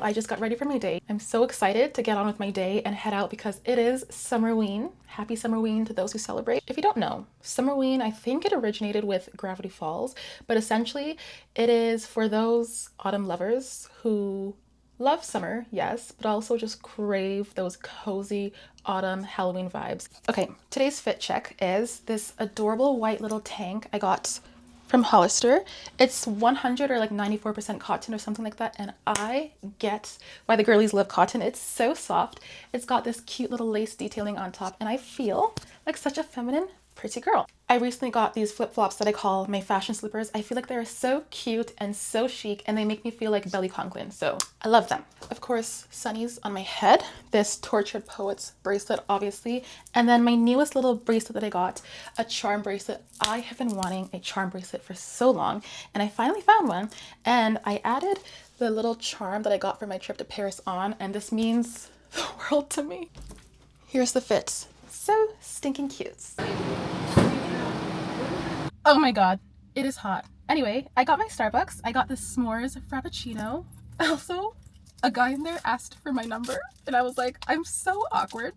I just got ready for my day. I'm so excited to get on with my day and head out because it is Summerween. Happy Summerween to those who celebrate. If you don't know, Summerween, I think it originated with Gravity Falls, but essentially it is for those autumn lovers who love summer, yes, but also just crave those cozy autumn Halloween vibes. Okay, today's fit check is this adorable white little tank I got from Hollister. It's 100 or like 94% cotton or something like that, and I get why the girlies love cotton. It's so soft. It's got this cute little lace detailing on top, and I feel like such a feminine, pretty girl. I recently got these flip-flops that I call my fashion slippers. I feel like they're so cute and so chic, and they make me feel like Belly Conklin, so I love them. Of course, sunnies on my head, this Tortured Poets bracelet, obviously, and then my newest little bracelet that I got, a charm bracelet. I have been wanting a charm bracelet for so long, and I finally found one, and I added the little charm that I got for my trip to Paris on, and this means the world to me. Here's the fit. So stinking cute. Oh my god, it is hot. Anyway, I got my Starbucks. I got this s'mores frappuccino. Also, a guy in there asked for my number, and I was like, I'm so awkward.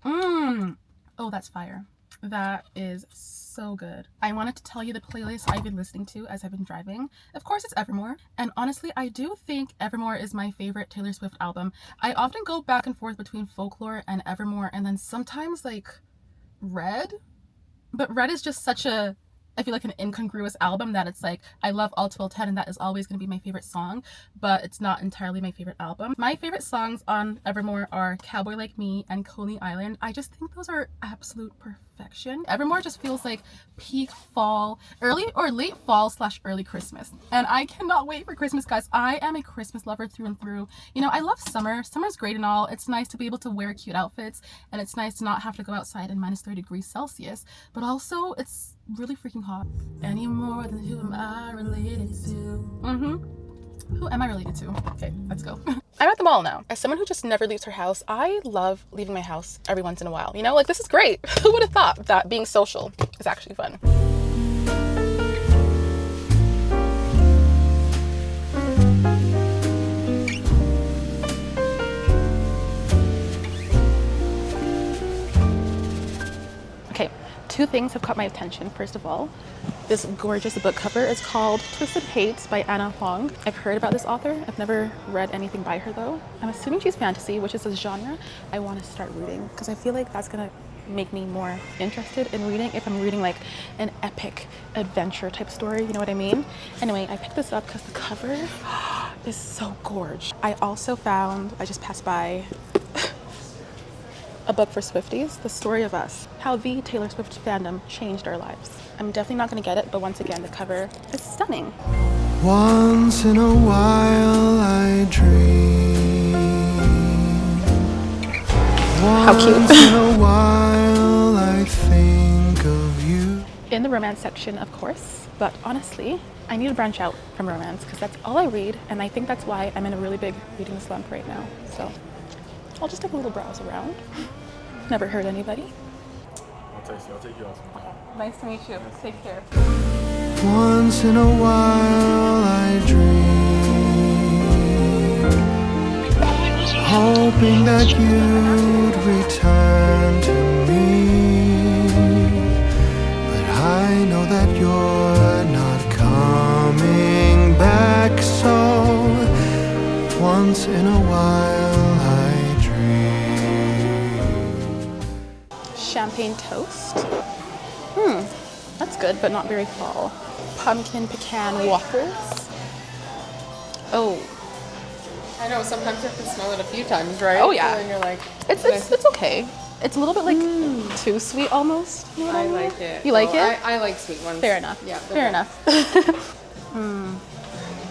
Oh, that's fire. That is so good. I wanted to tell you the playlist I've been listening to as I've been driving. Of course, it's Evermore. And honestly, I do think Evermore is my favorite Taylor Swift album. I often go back and forth between Folklore and Evermore, and then sometimes like Red. But Red is just such a, I feel like, an incongruous album that it's like, I love All 12:10 and that is always going to be my favorite song, but it's not entirely my favorite album. My favorite songs on Evermore are Cowboy Like Me and Coney Island. I just think those are absolute perfection. Evermore just feels like peak fall, early or late fall / early Christmas. And I cannot wait for Christmas, guys. I am a Christmas lover through and through. You know, I love summer. Summer's great and all. It's nice to be able to wear cute outfits, and it's nice to not have to go outside in -30°C, but also it's really freaking hot. Any more than who am I related to? Who am I related to? Okay, let's go. I'm at the mall now. As someone who just never leaves her house, I love leaving my house every once in a while. You know, like, this is great. Who would have thought that being social is actually fun? Okay, two things have caught my attention. First of all, this gorgeous book cover is called Twisted Hate by Anna Huang. I've heard about this author. I've never read anything by her though. I'm assuming she's fantasy, which is a genre I want to start reading because I feel like that's gonna make me more interested in reading if I'm reading like an epic adventure type story, you know what I mean? Anyway, I picked this up because the cover is so gorgeous. I also found, I just passed by a book for Swifties, The Story of Us, how the Taylor Swift fandom changed our lives. I'm definitely not going to get it, but once again, the cover is stunning. Once in a while I dream. How cute. Once in a while I think of you. In the romance section, of course, but honestly, I need to branch out from romance because that's all I read, and I think that's why I'm in a really big reading slump right now. So I'll just take a little browse around. Never hurt anybody. I'll take you out. Nice to meet you. Take care. Once in a while I dream, hoping that you'd return to me, but I know that you're not coming back, so once in a while I dream. Champagne toast. That's good, but not very fall. Pumpkin pecan waffles. Oh, I know, sometimes you have to smell it a few times, right? Oh, yeah. And you're like, it's okay. It's a little bit like too sweet almost. You know what I I mean? like it. You like Well, it? I like sweet ones. Fair enough. Yeah. Fair enough.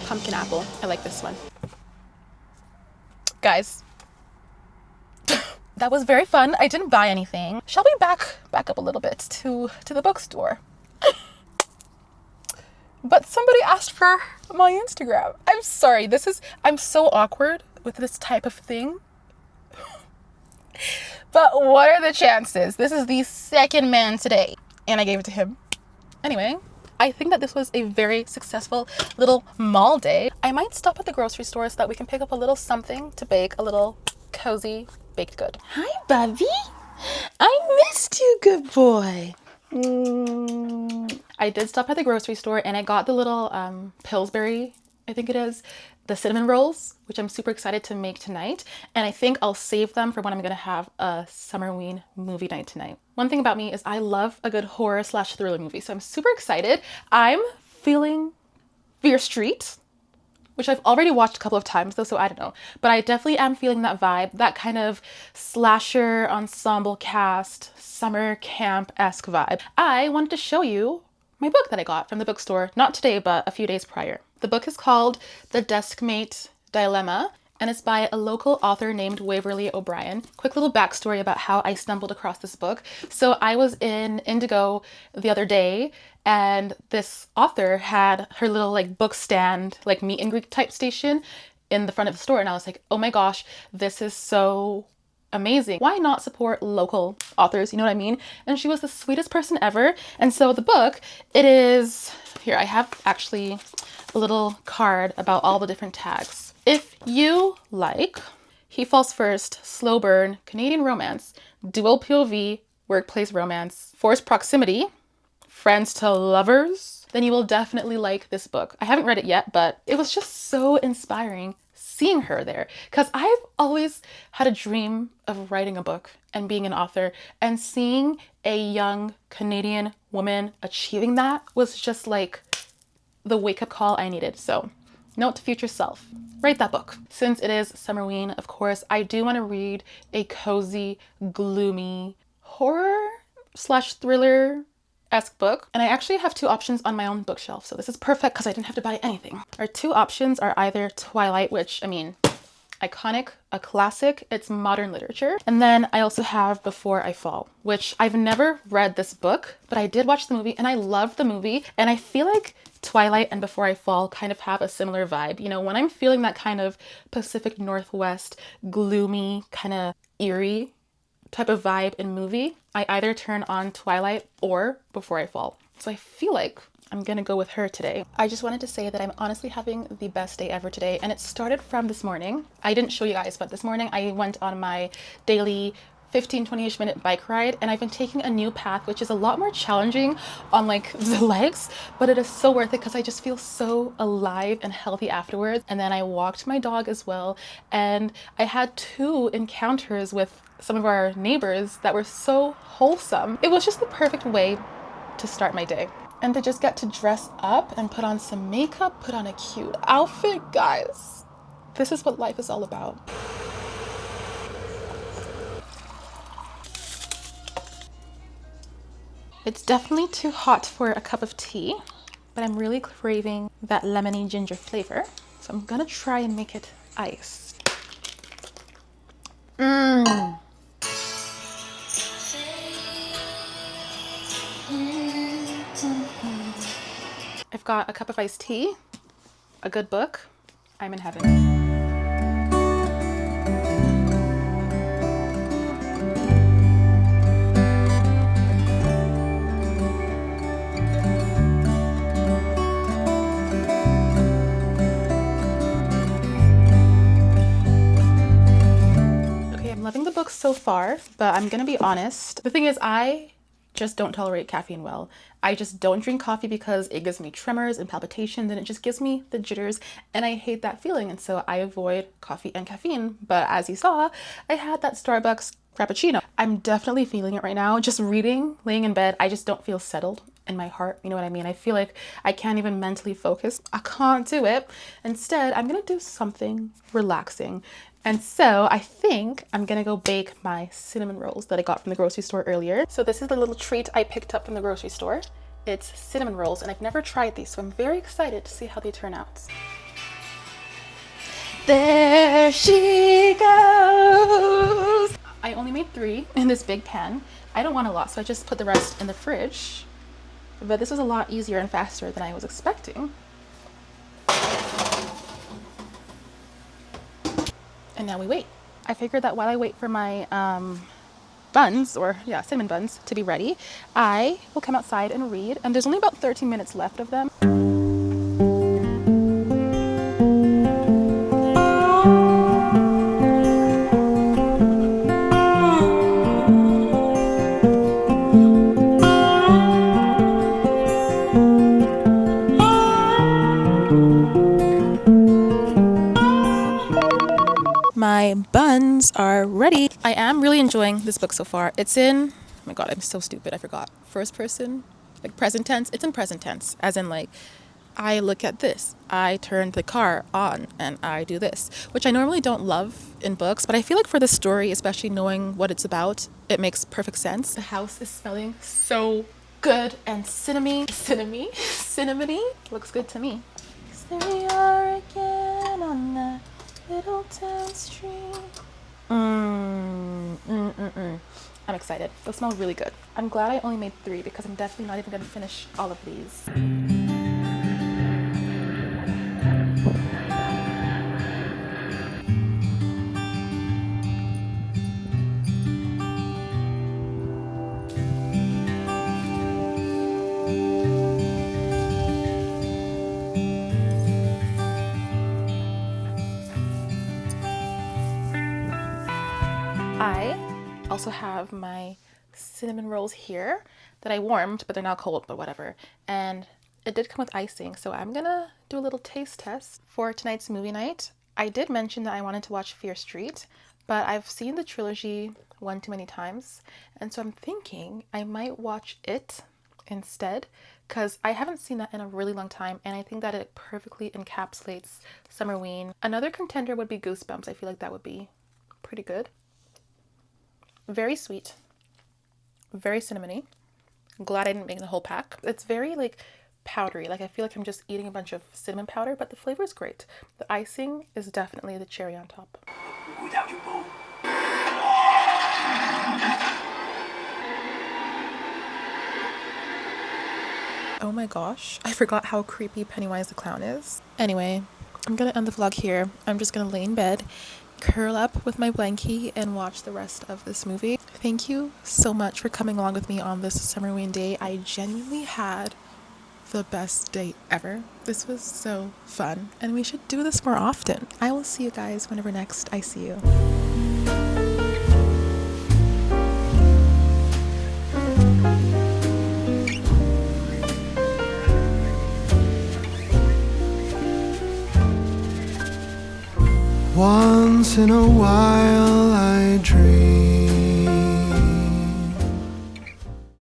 Pumpkin apple. I like this one. Guys, that was very fun. I didn't buy anything. Shall we back up a little bit to the bookstore? But somebody asked for my Instagram. I'm sorry. I'm so awkward with this type of thing. But what are the chances? This is the second man today, and I gave it to him. Anyway, I think that this was a very successful little mall day. I might stop at the grocery store so that we can pick up a little something to bake, a little cozy baked good. Hi, Bubby. I missed you, good boy. I did stop at the grocery store and I got the little Pillsbury, I think it is, the cinnamon rolls, which I'm super excited to make tonight. And I think I'll save them for when I'm gonna have a Summerween movie night tonight. One thing about me is I love a good horror / thriller movie, so I'm super excited. I'm feeling Fear Street, which I've already watched a couple of times though, so I don't know. But I definitely am feeling that vibe, that kind of slasher ensemble cast, summer camp-esque vibe. I wanted to show you my book that I got from the bookstore, not today, but a few days prior. The book is called The Deskmate Dilemma, and it's by a local author named Waverly O'Brien. Quick little backstory about how I stumbled across this book. So I was in Indigo the other day, and this author had her little like book stand, like meet and greet type station in the front of the store, and I was like, oh my gosh, this is so amazing. Why not support local authors? You know what I mean? And she was the sweetest person ever. And so the book, it is, here I have actually a little card about all the different tags. If you like He Falls First, Slow Burn, Canadian Romance, Dual POV, Workplace Romance, Forced Proximity, Friends to Lovers, then you will definitely like this book. I haven't read it yet, but it was just so inspiring seeing her there, because I've always had a dream of writing a book and being an author, and seeing a young Canadian woman achieving that was just like the wake-up call I needed. So note to future self, write that book. Since it is Summerween, of course, I do want to read a cozy, gloomy horror / thriller-esque book. And I actually have two options on my own bookshelf, so this is perfect because I didn't have to buy anything. Our two options are either Twilight, which, I mean, iconic, a classic, it's modern literature. And then I also have Before I Fall, which I've never read this book, but I did watch the movie and I loved the movie. And I feel like Twilight and Before I Fall kind of have a similar vibe. You know, when I'm feeling that kind of Pacific Northwest, gloomy, kind of eerie type of vibe in movie, I either turn on Twilight or Before I Fall. So I feel like I'm gonna go with her today. I just wanted to say that I'm honestly having the best day ever today, and it started from this morning. I didn't show you guys, but this morning I went on my daily 15-20ish minute bike ride, and I've been taking a new path, which is a lot more challenging on like the legs, but it is so worth it because I just feel so alive and healthy afterwards. And then I walked my dog as well, and I had 2 encounters with some of our neighbors that were so wholesome. It was just the perfect way to start my day. And to just get to dress up and put on some makeup, put on a cute outfit, guys. This is what life is all about. It's definitely too hot for a cup of tea, but I'm really craving that lemony ginger flavor. So I'm gonna try and make it iced. I've got a cup of iced tea, a good book. I'm in heaven. Okay, I'm loving the book so far, but I'm gonna be honest. The thing is, I just don't tolerate caffeine well. I just don't drink coffee because it gives me tremors and palpitations, and it just gives me the jitters, and I hate that feeling, and so I avoid coffee and caffeine. But as you saw, I had that Starbucks Frappuccino. I'm definitely feeling it right now. Just reading, laying in bed, I just don't feel settled in my heart. You know what I mean? I feel like I can't even mentally focus. I can't do it. Instead, I'm gonna do something relaxing. And so I think I'm gonna go bake my cinnamon rolls that I got from the grocery store earlier. So this is the little treat I picked up from the grocery store. It's cinnamon rolls, and I've never tried these, so I'm very excited to see how they turn out. There she goes! I only made 3 in this big pan. I don't want a lot, so I just put the rest in the fridge. But this was a lot easier and faster than I was expecting. And now we wait. I figured that while I wait for my buns, or yeah, cinnamon buns, to be ready, I will come outside and read. And there's only about 13 minutes left of them. My buns are ready. I am really enjoying this book so far. It's in, oh my god, I'm so stupid, I forgot. First person, like present tense. It's in present tense, as in like, I look at this, I turn the car on, and I do this, which I normally don't love in books, but I feel like for the story, especially knowing what it's about, it makes perfect sense. The house is smelling so good and cinnamony. Looks good to me. There we are again on that little town street. I'm excited. Those smell really good. I'm glad I only made 3 because I'm definitely not even going to finish all of these. I also have my cinnamon rolls here that I warmed, but they're now cold, but whatever. And it did come with icing, so I'm gonna do a little taste test for tonight's movie night. I did mention that I wanted to watch Fear Street, but I've seen the trilogy one too many times, and so I'm thinking I might watch it instead, because I haven't seen that in a really long time, and I think that it perfectly encapsulates Summerween. Another contender would be Goosebumps. I feel like that would be pretty good. Very sweet, very cinnamony. I'm glad I didn't make the whole pack. It's very like powdery, like I feel like I'm just eating a bunch of cinnamon powder, but the flavor is great. The icing is definitely the cherry on top. Without you, Bo. Oh my gosh, I forgot how creepy Pennywise the Clown is. Anyway, I'm gonna end the vlog here. I'm just gonna lay in bed, curl up with my blankie, and watch the rest of this movie. Thank you so much for coming along with me on this Summerween day. I genuinely had the best day ever. This was so fun, and we should do this more often. I will see you guys whenever next I see you. Once in a while